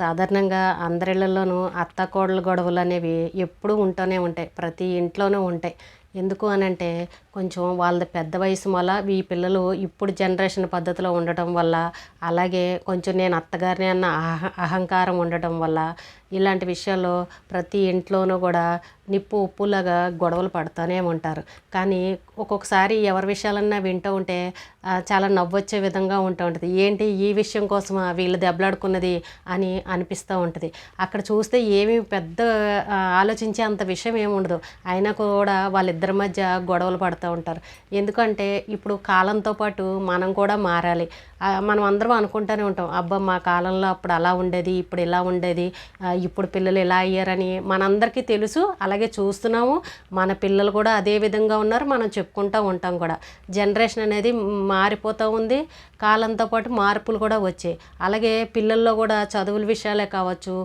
సాధారణంగా అందరిళ్ళలోనూ అత్తాకోడళ్ళ గొడవలనేవి ఎప్పుడూ ఉంటూనే ఉంటాయి. ప్రతి ఇంట్లోనూ ఉంటాయి. ఎందుకు అనంటే కొంచెం వాళ్ళది పెద్ద వయసు వల్ల ఈ పిల్లలు ఇప్పుడు జనరేషన్ పద్ధతిలో ఉండటం వల్ల, అలాగే కొంచెం నేను అత్తగారిని అన్న అహంకారం ఉండటం వల్ల ఇలాంటి విషయాల్లో ప్రతి ఇంట్లోనూ కూడా నిప్పు ఉప్పులాగా గొడవలు పడుతూనే ఉంటారు. కానీ ఒక్కొక్కసారి ఎవరి విషయాలన్నా వింటూ ఉంటే చాలా నవ్వొచ్చే విధంగా ఉంటూ ఉంటుంది. ఏంటి ఈ విషయం కోసమా వీళ్ళు దెబ్బలాడుకున్నది అని అనిపిస్తూ ఉంటుంది. అక్కడ చూస్తే ఏమీ పెద్ద ఆలోచించే అంత విషయం ఏమి ఉండదు. అయినా కూడా వాళ్ళిద్దరి మధ్య గొడవలు పడుతూ ఉంటారు. ఎందుకంటే ఇప్పుడు కాలంతో పాటు మనం కూడా మారాలి. మనం అందరం అనుకుంటూనే ఉంటాం, అబ్బా మా కాలంలో అప్పుడు అలా ఉండేది, ఇప్పుడు ఇలా ఉండేది, ఇప్పుడు పిల్లలు ఇలా అయ్యారని మనందరికీ తెలుసు. అలాగే చూస్తున్నాము, మన పిల్లలు కూడా అదే విధంగా ఉన్నారు, మనం చెప్పుకుంటూ ఉంటాం కూడా. జనరేషన్ అనేది మారిపోతూ ఉంది, కాలంతో పాటు మార్పులు కూడా వచ్చాయి. అలాగే పిల్లల్లో కూడా చదువుల విషయాలే కావచ్చు,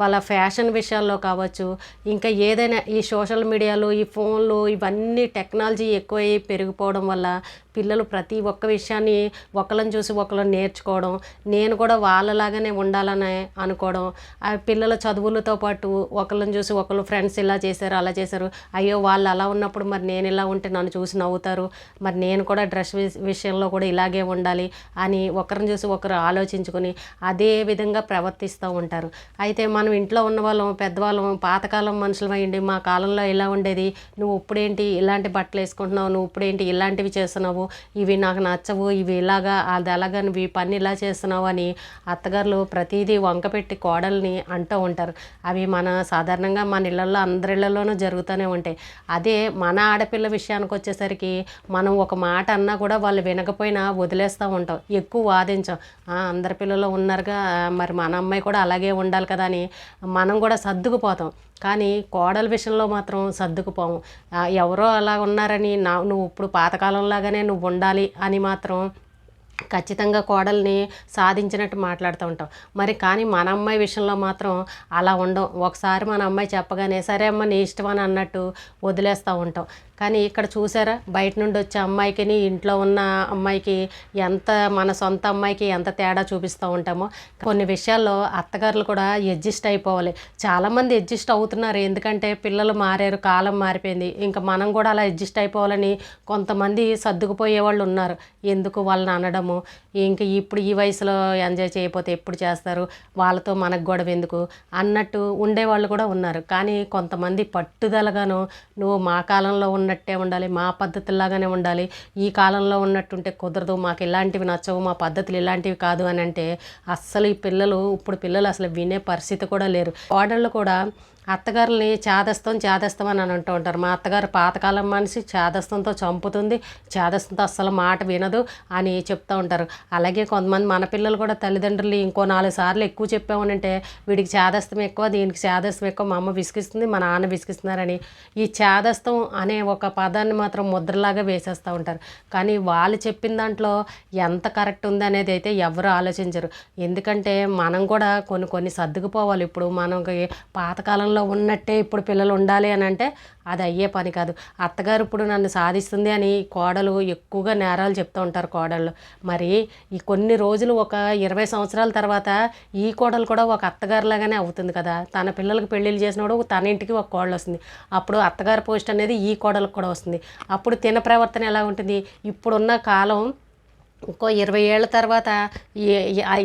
వాళ్ళ ఫ్యాషన్ విషయాల్లో కావచ్చు, ఇంకా ఏదైనా ఈ సోషల్ మీడియాలు, ఈ ఫోన్లు, ఇవన్నీ టెక్నాలజీ ఎక్కువై పెరిగిపోవడం వల్ల పిల్లలు ప్రతి ఒక్క విషయాన్ని ఒకళ్ళని చూసి ఒకళ్ళు నేర్చుకోవడం, నేను కూడా వాళ్ళలాగానే ఉండాలని అనుకోవడం, ఆ పిల్లల చదువులతో పాటు ఒకళ్ళని చూసి ఒకళ్ళు ఫ్రెండ్స్ ఇలా చేశారు అలా చేశారు, అయ్యో వాళ్ళు అలా ఉన్నప్పుడు మరి నేను ఇలా ఉంటే నన్ను చూసి నవ్వుతారు, మరి నేను కూడా డ్రెస్ విషయంలో కూడా ఇలాగే ఉండాలి అని ఒకరిని చూసి ఒకరు ఆలోచించుకొని అదే విధంగా ప్రవర్తిస్తూ ఉంటారు. అయితే మనం ఇంట్లో ఉన్న వాళ్ళం, పెద్దవాళ్ళం, పాతకాలం మనుషులం అయ్యండి, మా కాలంలో ఇలా ఉండేది, నువ్వు ఇప్పుడేంటి ఇలాంటి బట్టలు వేసుకుంటున్నావు, నువ్వు ఇప్పుడేంటి ఇలాంటివి చేస్తున్నావు, ఇవి నాకు నచ్చవు, ఇవి ఇలాగా అది అలాగా, నువ్వు ఈ పని ఇలా చేస్తున్నావు అని అత్తగారులు ప్రతిదీ వంకపెట్టి కోడల్ని అంటూ ఉంటారు. అవి సాధారణంగా మన ఇళ్ళల్లో అందరిళ్ళలోనూ జరుగుతూనే ఉంటాయి. అదే మన ఆడపిల్ల విషయానికి వచ్చేసరికి మనం ఒక మాట అన్నా కూడా వాళ్ళు వినకపోయినా వదిలేస్తూ ఉంటాం, ఎక్కువ వాదించాం. అందరి పిల్లలు ఉన్నారుగా, మరి మన అమ్మాయి కూడా అలాగే ఉండాలి కదా అని మనం కూడా సర్దుకుపోతాం. కానీ కోడల విషయంలో మాత్రం సర్దుకుపోము. ఎవరో అలా ఉన్నారని నువ్వు ఇప్పుడు పాతకాలంలాగానే నువ్వు ఉండాలి అని మాత్రం ఖచ్చితంగా కోడల్ని సాధించినట్టు మాట్లాడుతూ ఉంటాం. మరి కానీ మన అమ్మాయి విషయంలో మాత్రం అలా ఉండం. ఒకసారి మన అమ్మాయి చెప్పగానే సరే అమ్మ నీ ఇష్టం అని అన్నట్టు వదిలేస్తూ ఉంటాం. కానీ ఇక్కడ చూసారా, బయట నుండి వచ్చే అమ్మాయికి ఇంట్లో ఉన్న అమ్మాయికి ఎంత, మన సొంత అమ్మాయికి ఎంత తేడా చూపిస్తూ ఉంటామో. కొన్ని విషయాల్లో అత్తగారులు కూడా అడ్జస్ట్ అయిపోవాలి. చాలామంది అడ్జస్ట్ అవుతున్నారు, ఎందుకంటే పిల్లలు మారారు, కాలం మారిపోయింది, ఇంకా మనం కూడా అలా అడ్జస్ట్ అయిపోవాలని కొంతమంది సర్దుకుపోయే వాళ్ళు ఉన్నారు. ఎందుకు వాళ్ళని అనడము, ఇంక ఇప్పుడు ఈ వయసులో ఎంజాయ్ చేయకపోతే ఎప్పుడు చేస్తారు, వాళ్ళతో మనకు గొడవ ఎందుకు అన్నట్టు ఉండేవాళ్ళు కూడా ఉన్నారు. కానీ కొంతమంది పట్టుదలగాను నువ్వు మా కాలంలో ఉన్నట్టే ఉండాలి, మా పద్ధతుల్లాగానే ఉండాలి, ఈ కాలంలో ఉన్నట్టుంటే కుదరదు, మాకు ఇలాంటివి నచ్చవు, మా పద్ధతులు ఇలాంటివి కాదు అని అంటే అస్సలు ఇప్పుడు పిల్లలు అసలు వినే పరిస్థితి కూడా లేరు. కోడళ్ళు కూడా అత్తగారుల్ని చేదస్తం అని అంటూ ఉంటారు. మా అత్తగారు పాతకాలం మనిషి, చేదస్తంతో చంపుతుంది, చేదస్తంతో అస్సలు మాట వినదు అని చెప్తూ ఉంటారు. అలాగే కొంతమంది మన పిల్లలు కూడా తల్లిదండ్రులు ఇంకో 4 సార్లు ఎక్కువ చెప్పామనంటే వీడికి చేదస్తం ఎక్కువ, దీనికి చేదస్తం ఎక్కువ, మా అమ్మ విసిగిస్తుంది, మా నాన్న విసిగిస్తున్నారని ఈ చేదస్తం అనే ఒక పదాన్ని మాత్రం ముద్రలాగా వేసేస్తూ ఉంటారు. కానీ వాళ్ళు చెప్పిన దాంట్లో ఎంత కరెక్ట్ ఉంది అనేది అయితే ఎవరు ఆలోచించరు. ఎందుకంటే మనం కూడా కొన్ని సర్దుకుపోవాలి. ఇప్పుడు మనకి పాతకాలంలో ఉన్నట్టే ఇప్పుడు పిల్లలు ఉండాలి అని అంటే అది అయ్యే పని కాదు. అత్తగారు ఇప్పుడు నన్ను సాధిస్తుంది అని కోడలు ఎక్కువగా నేరాలు చెప్తూ ఉంటారు కోడళ్ళు. మరి ఈ కొన్ని రోజులు ఒక 20 సంవత్సరాల తర్వాత ఈ కోడలు కూడా ఒక అత్తగారులాగానే అవుతుంది కదా. తన పిల్లలకు పెళ్ళిళ్ళు చేసినప్పుడు తన ఇంటికి ఒక కోడలు వస్తుంది, అప్పుడు అత్తగారి పోస్ట్ అనేది ఈ కోడలకు కూడా వస్తుంది. అప్పుడు తిన ప్రవర్తన ఎలా ఉంటుంది, ఇప్పుడున్న కాలం ఇంకో 20 ఏళ్ళ తర్వాత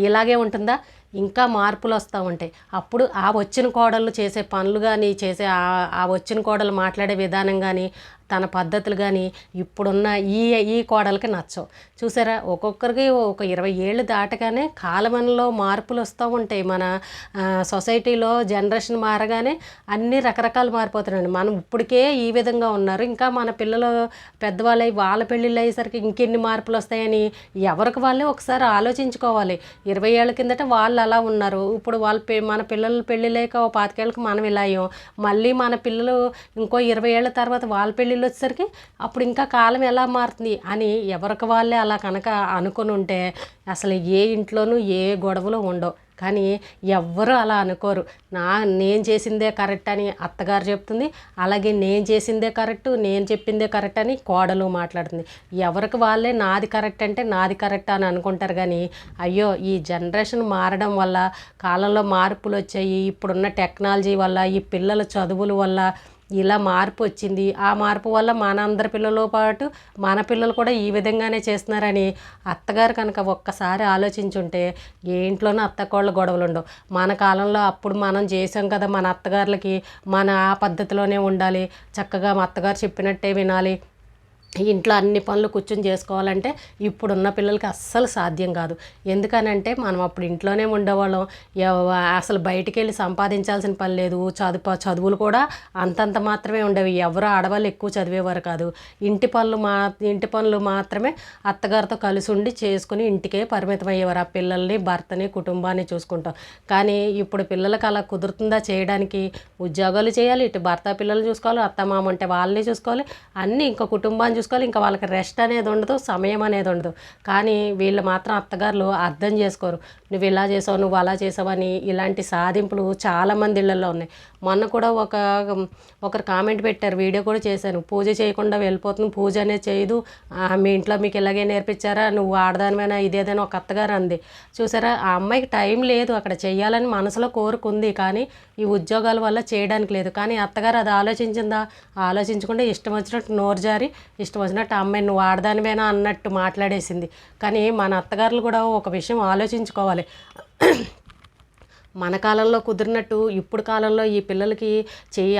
ఇలాగే ఉంటుందా, ఇంకా మార్పులు వస్తూ ఉంటాయి. అప్పుడు ఆ వచ్చిన కోడళ్ళు చేసే పనులు కానీ, ఆ వచ్చిన కోడలు మాట్లాడే విధానం కానీ, తన పద్ధతులు కానీ ఇప్పుడున్న ఈ కోడలకి నచ్చవు. చూసారా, ఒక్కొక్కరికి ఒక 20 ఏళ్ళు దాటగానే కాలమనలో మార్పులు వస్తూ ఉంటాయి. మన సొసైటీలో జనరేషన్ మారగానే అన్ని రకరకాలు మారిపోతున్నాయండి. మనం ఇప్పటికే ఈ విధంగా ఉన్నారు, ఇంకా మన పిల్లలు పెద్దవాళ్ళై వాళ్ళ పెళ్ళిళ్ళు అయ్యేసరికి ఇంకెన్ని మార్పులు వస్తాయని ఎవరికి వాళ్ళే ఒకసారి ఆలోచించుకోవాలి. 20 ఏళ్ళ కిందట వాళ్ళు అలా ఉన్నారు, ఇప్పుడు మన పిల్లలు పెళ్ళిలేక 25 ఏళ్ళకి మనం ఇలా అయ్యాం, మళ్ళీ మన పిల్లలు ఇంకో 20 ఏళ్ళ తర్వాత వాళ్ళ పెళ్ళిళ్ళు వచ్చేసరికి అప్పుడు ఇంకా కాలం ఎలా మారుతుంది అని ఎవరికి వాళ్ళే అలా కనుక అనుకుని ఉంటే అసలు ఏ ఇంట్లోనూ ఏ గొడవలు ఉండవు. కానీ ఎవ్వరూ అలా అనుకోరు. నేను చేసిందే కరెక్ట్ అని అత్తగారు చెప్తుంది, అలాగే నేను చేసిందే కరెక్టు, నేను చెప్పిందే కరెక్ట్ అని కోడలు మాట్లాడుతుంది. ఎవరికి వాళ్ళే నాది కరెక్ట్ అంటే నాది కరెక్ట్ అని అనుకుంటారు. కానీ అయ్యో, ఈ జనరేషన్ మారడం వల్ల, కాలంలో మార్పులు వచ్చాయి, ఇప్పుడున్న టెక్నాలజీ వల్ల, ఈ పిల్లల చదువుల వల్ల ఇలా మార్పు వచ్చింది. ఆ మార్పు వల్ల మన అందరి పిల్లలతో పాటు మన పిల్లలు కూడా ఈ విధంగానే చేస్తున్నారని అత్తగారు కనుక ఒక్కసారి ఆలోచించుంటే ఏ ఇంట్లోనూ అత్తకోళ్ళ గొడవలు ఉండవు. మన కాలంలో అప్పుడు మనం చేసాం కదా, మన అత్తగారులకి మన ఆ పద్ధతిలోనే ఉండాలి, చక్కగా మా అత్తగారు చెప్పినట్టే వినాలి, ఇంట్లో అన్ని పనులు కూర్చొని చేసుకోవాలంటే ఇప్పుడున్న పిల్లలకి అస్సలు సాధ్యం కాదు. ఎందుకనంటే మనం అప్పుడు ఇంట్లోనే ఉండేవాళ్ళం, అసలు బయటికి వెళ్ళి సంపాదించాల్సిన పని లేదు, చదువులు కూడా అంతంత మాత్రమే ఉండేవి, ఎవరు ఆడవాళ్ళు ఎక్కువ చదివేవారు కాదు. ఇంటి పనులు మాత్రమే అత్తగారితో కలిసి ఉండి చేసుకుని ఇంటికే పరిమితం అయ్యేవారు, ఆ పిల్లల్ని, భర్తని, కుటుంబాన్ని చూసుకుంటాం. కానీ ఇప్పుడు పిల్లలకి అలా కుదురుతుందా చేయడానికి? ఉద్యోగాలు చేయాలి, ఇటు భర్త పిల్లలు చూసుకోవాలి, అత్తమామ అంటే వాళ్ళని చూసుకోవాలి, అన్నీ ఇంకా కుటుంబాన్ని చూసుకోవాలి, ఇంకా వాళ్ళకి రెస్ట్ అనేది ఉండదు, సమయం అనేది ఉండదు. కానీ వీళ్ళు మాత్రం అత్తగారులు అర్థం చేసుకోరు. నువ్వు ఇలా చేసావు, నువ్వు అలా చేసావని ఇలాంటి సాధింపులు చాలామంది ఇళ్లలో ఉన్నాయి. మొన్న కూడా ఒకరు కామెంట్ పెట్టారు, వీడియో కూడా చేశాను, పూజ చేయకుండా వెళ్ళిపోతుంది, పూజ అనేది చేయదు, మీ ఇంట్లో మీకు ఇలాగే నేర్పించారా, నువ్వు ఆడదానిమైనా ఇదేదైనా ఒక అత్తగారు అంది. చూసారా, ఆ అమ్మాయికి టైం లేదు, అక్కడ చెయ్యాలని మనసులో కోరుకుంది, కానీ ఈ ఉద్యోగాల వల్ల చేయడానికి లేదు. కానీ అత్తగారు అది ఆలోచించిందా? ఆలోచించకుండా ఇష్టం వచ్చినట్టు నోరు జారి ఇష్టం వచ్చినట్టు అమ్మాయి నువ్వు ఆడదానివేనా అన్నట్టు మాట్లాడేసింది. కానీ మన అత్తగారులు కూడా ఒక విషయం ఆలోచించుకోవాలి. మన కాలంలో కుదిరినట్టు ఇప్పుడు కాలంలో ఈ పిల్లలకి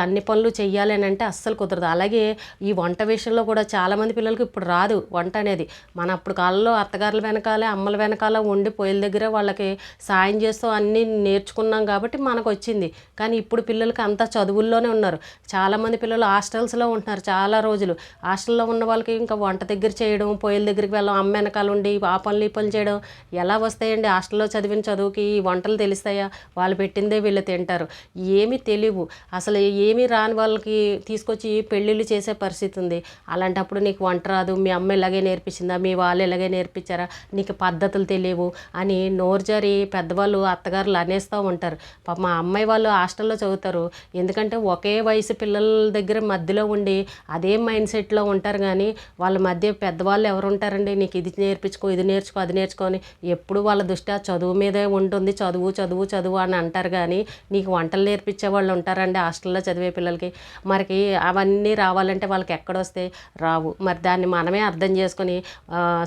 అన్ని పనులు చెయ్యాలి అని అంటే అస్సలు కుదరదు. అలాగే ఈ వంట విషయంలో కూడా చాలామంది పిల్లలకి ఇప్పుడు రాదు వంట అనేది. మన అప్పుడు కాలంలో అత్తగారుల వెనకాలే, అమ్మల వెనకాల ఉండి పొయ్యిల దగ్గర వాళ్ళకి సాయం చేస్తూ అన్నీ నేర్చుకున్నాం కాబట్టి మనకు వచ్చింది. కానీ ఇప్పుడు పిల్లలకి అంతా చదువుల్లోనే ఉన్నారు. చాలామంది పిల్లలు హాస్టల్స్లో ఉంటున్నారు చాలా రోజులు. హాస్టల్లో ఉన్న వాళ్ళకి ఇంకా వంట దగ్గర చేయడం, పొయ్యిల దగ్గరికి వెళ్ళడం, అమ్మ వెనకాల ఉండి ఆ పనులు ఈ పనులు చేయడం ఎలా వస్తాయండి? హాస్టల్లో చదివిన చదువుకి ఈ వంటలు తెలుస్తాయా? వాళ్ళు పెట్టిందే వీళ్ళు తింటారు. ఏమీ తెలియవు, అసలు ఏమీ రాని వాళ్ళకి తీసుకొచ్చి పెళ్ళిళ్ళు చేసే పరిస్థితి ఉంది. అలాంటప్పుడు నీకు వంట రాదు, మీ అమ్మ ఇలాగే నేర్పించిందా, మీ వాళ్ళు ఇలాగే నేర్పించారా, నీకు పద్ధతులు తెలియవు అని నోరు జారి పెద్దవాళ్ళు అత్తగారులు అనేస్తూ ఉంటారు. పాప మా అమ్మాయి వాళ్ళు హాస్టల్లో చదువుతారు, ఎందుకంటే ఒకే వయసు పిల్లల దగ్గర మధ్యలో ఉండి అదే మైండ్ సెట్లో ఉంటారు. కానీ వాళ్ళ మధ్య పెద్దవాళ్ళు ఎవరు ఉంటారండి? నీకు ఇది నేర్పించుకో, ఇది నేర్చుకో, అది నేర్చుకో అని ఎప్పుడు వాళ్ళ దృష్టి ఆ చదువు మీదే ఉంటుంది. చదువు చదువు చదువు అని అంటారు, కానీ నీకు వంటలు నేర్పించే వాళ్ళు ఉంటారండి హాస్టల్లో చదివే పిల్లలకి? మరికి అవన్నీ రావాలంటే వాళ్ళకి ఎక్కడొస్తే రావు. మరి దాన్ని మనమే అర్థం చేసుకొని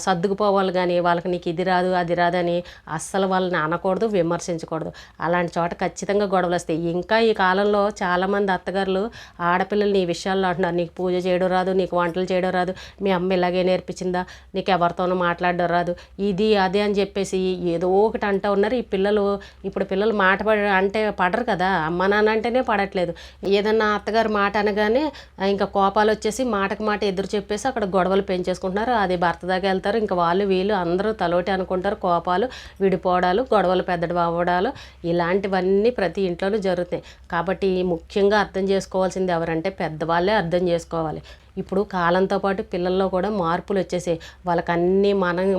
సర్దుకుపోవాలి. కానీ వాళ్ళకి నీకు ఇది రాదు అది రాదని అస్సలు వాళ్ళని అనకూడదు, విమర్శించకూడదు. అలాంటి చోట ఖచ్చితంగా గొడవలు వస్తాయి. ఇంకా ఈ కాలంలో చాలామంది అత్తగారులు ఆడపిల్లల్ని ఈ విషయాల్లో అంటున్నారు, నీకు పూజ చేయడం రాదు, నీకు వంటలు చేయడం రాదు, మీ అమ్మ ఇలాగే నేర్పించిందా, నీకు ఎవరితోనూ మాట్లాడడం రాదు, ఇది అదే అని చెప్పేసి ఏదో ఒకటి అంటూ ఉన్నారు. ఇప్పుడు పిల్లలు మాట అంటే పడరు కదా, అమ్మ నాన్న అంటేనే పడట్లేదు. ఏదన్నా అత్తగారు మాట అనగానే ఇంకా కోపాలు వచ్చేసి మాటకు మాట ఎదురు చెప్పేసి అక్కడ గొడవలు పెంచేసుకుంటున్నారు. అది భర్త దాకా వెళ్తారు, ఇంకా వాళ్ళు వీళ్ళు అందరూ తలోటి అనుకుంటారు. కోపాలు, విడిపోవడాలు, గొడవలు పెద్దడు అవ్వడాలు ఇలాంటివన్నీ ప్రతి ఇంట్లోనూ జరుగుతాయి. కాబట్టి ముఖ్యంగా అర్థం చేసుకోవాల్సింది ఎవరంటే పెద్దవాళ్ళే అర్థం చేసుకోవాలి. ఇప్పుడు కాలంతో పాటు పిల్లల్లో కూడా మార్పులు వచ్చేసాయి. వాళ్ళకన్నీ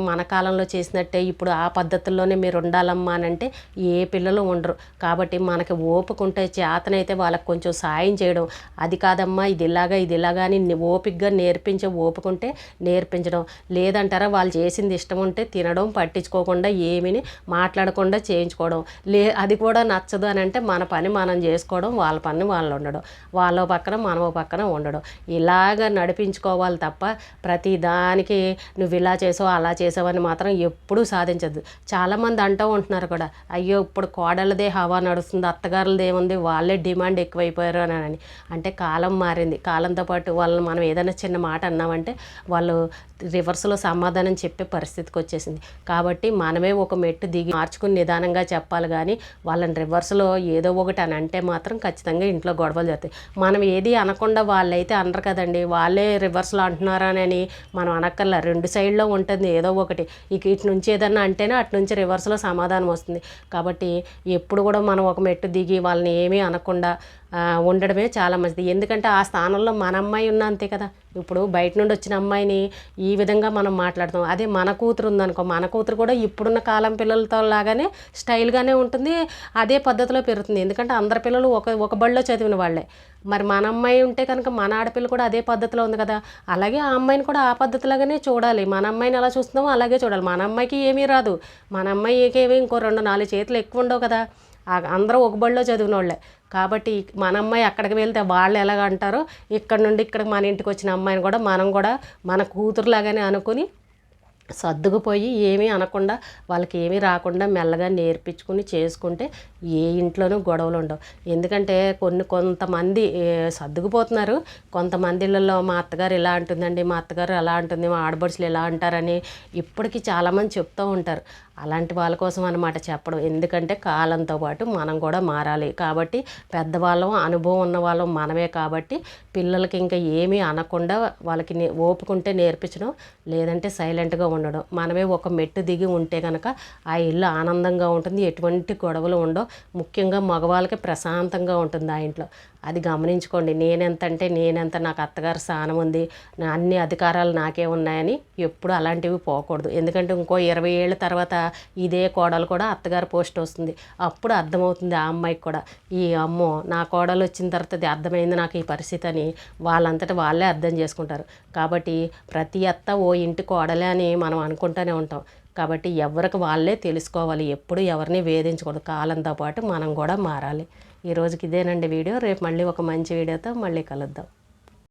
మన కాలంలో చేసినట్టే ఇప్పుడు ఆ పద్ధతుల్లోనే మీరు ఉండాలమ్మా అని అంటే ఏ పిల్లలు ఉండరు. కాబట్టి మనకి ఓపిక ఉంటే, చేతనైతే వాళ్ళకి కొంచెం సాయం చేయడం, అది కాదమ్మా ఇది ఇలాగా అని ఓపికగా నేర్పించే ఓపిక ఉంటే నేర్పించడం. లేదంటారా వాళ్ళు చేసింది ఇష్టం ఉంటే తినడం, పట్టించుకోకుండా ఏమీని మాట్లాడకుండా చేయించుకోవడం. అది కూడా నచ్చదు అని అంటే మన పని మనం చేసుకోవడం, వాళ్ళ పని వాళ్ళు ఉండడం, వాళ్ళ పక్కన మనో పక్కన ఉండడం, ఇలాగ నడిపించుకోవాలి తప్ప ప్రతి దానికి నువ్వు ఇలా చేసావు అలా చేసావని మాత్రం ఎప్పుడూ సాధించద్దు. చాలామంది అంటూ ఉంటున్నారు కూడా, అయ్యో ఇప్పుడు కోడలదే హవా నడుస్తుంది, అత్తగారులది ఏముంది, వాళ్ళే డిమాండ్ ఎక్కువైపోయారు అని. అంటే కాలం మారింది, కాలంతో పాటు వాళ్ళని మనం ఏదైనా చిన్న మాట అన్నామంటే వాళ్ళు రివర్స్లో సమాధానం చెప్పే పరిస్థితికి వచ్చేసింది. కాబట్టి మనమే ఒక మెట్టు దిగి మార్చుకుని నిదానంగా చెప్పాలి. కానీ వాళ్ళని రివర్స్లో ఏదో ఒకటి అని అంటే మాత్రం ఖచ్చితంగా ఇంట్లో గొడవలు జరుగుతాయి. మనం ఏది అనకుండా వాళ్ళైతే అనరు కదండి, వాళ్ళే రివర్స్లో అంటున్నారని మనం అనక్కర్లా. రెండు సైడ్లో ఉంటుంది ఏదో ఒకటి. ఇటు నుంచి ఏదన్నా అంటేనే అటు నుంచి రివర్స్లో సమాధానం వస్తుంది. కాబట్టి ఎప్పుడు కూడా మనం ఒక మెట్టు దిగి వాళ్ళని ఏమీ అనకుండా ఉండడమే చాలా మంచిది. ఎందుకంటే ఆ స్థానంలో మన అమ్మాయి ఉన్న అంతే కదా. ఇప్పుడు బయట నుండి వచ్చిన అమ్మాయిని ఈ విధంగా మనం మాట్లాడతాం. అదే మన కూతురు ఉందనుకో, మన కూతురు కూడా ఇప్పుడున్న కాలం పిల్లలతో లాగానే స్టైల్గానే ఉంటుంది, అదే పద్ధతిలో పెరుగుతుంది. ఎందుకంటే అందరి పిల్లలు ఒక బడిలో చదివిన వాళ్ళే. మరి మన అమ్మాయి ఉంటే కనుక మన ఆడపిల్ల కూడా అదే పద్ధతిలో ఉంది కదా. అలాగే ఆ అమ్మాయిని కూడా ఆ పద్ధతిలాగానే చూడాలి. మన అమ్మాయిని ఎలా చూస్తున్నామో అలాగే చూడాలి. మన అమ్మాయికి ఏమీ రాదు, మన అమ్మాయికి ఏమీ ఇంకో 2-4 చేతులు ఎక్కువ ఉండవు కదా. అందరూ ఒక బడిలో చదివిన వాళ్ళే. కాబట్టి మన అమ్మాయి అక్కడికి వెళ్తే వాళ్ళు ఎలాగ అంటారో, ఇక్కడ నుండి ఇక్కడికి మన ఇంటికి వచ్చిన అమ్మాయిని కూడా మనం కూడా మన కూతురులాగానే అనుకుని సర్దుకుపోయి ఏమీ అనకుండా, వాళ్ళకి ఏమీ రాకుండా మెల్లగా నేర్పించుకుని చేసుకుంటే ఏ ఇంట్లోనూ గొడవలు ఉండవు. ఎందుకంటే కొంతమంది సర్దుకుపోతున్నారు. కొంతమంది ఇళ్ళల్లో మా అత్తగారు ఇలా అంటుందండి, మా అత్తగారు అలా అంటుంది, మా ఆడపడుచులు ఇలా అంటారని ఇప్పటికీ చాలామంది చెప్తూ ఉంటారు. అలాంటి వాళ్ళ కోసం అన్నమాట చెప్పడం. ఎందుకంటే కాలంతో పాటు మనం కూడా మారాలి. కాబట్టి పెద్దవాళ్ళం, అనుభవం ఉన్న వాళ్ళం మనమే. కాబట్టి పిల్లలకి ఇంకా ఏమీ అనకుండా వాళ్ళకి ఓపుకుంటే నేర్పించడం, లేదంటే సైలెంట్గా ఉండడం. మనమే ఒక మెట్టు దిగి ఉంటే కనుక ఆ ఇల్లు ఆనందంగా ఉంటుంది, ఎటువంటి గొడవలు ఉండవు. ముఖ్యంగా మగవాళ్ళకి ప్రశాంతంగా ఉంటుంది ఆ ఇంట్లో. అది గమనించుకోండి. నేనెంత, నాకు అత్తగారి స్థానం ఉంది, అన్ని అధికారాలు నాకే ఉన్నాయని ఎప్పుడు అలాంటివి పోకూడదు. ఎందుకంటే ఇంకో 20 ఏళ్ళ తర్వాత ఇదే కోడలు కూడా అత్తగారి పోస్ట్ వస్తుంది. అప్పుడు అర్థమవుతుంది ఆ అమ్మాయికి కూడా, ఈ అమ్మో నా కోడలు వచ్చిన తర్వాత ఇది అర్థమైంది నాకు ఈ పరిస్థితి అని వాళ్ళంతటా వాళ్ళే అర్థం చేసుకుంటారు. కాబట్టి ప్రతి అత్త ఓ ఇంటి కోడలే అని మనం అనుకుంటూనే ఉంటాం. కాబట్టి ఎవరికి వాళ్ళే తెలుసుకోవాలి. ఎప్పుడు ఎవరిని వేధించకూడదు. కాలంతో పాటు మనం కూడా మారాలి. ఈ రోజుకి ఇదేనండి వీడియో. రేపు మళ్ళీ ఒక మంచి వీడియోతో మళ్ళీ కలుద్దాం.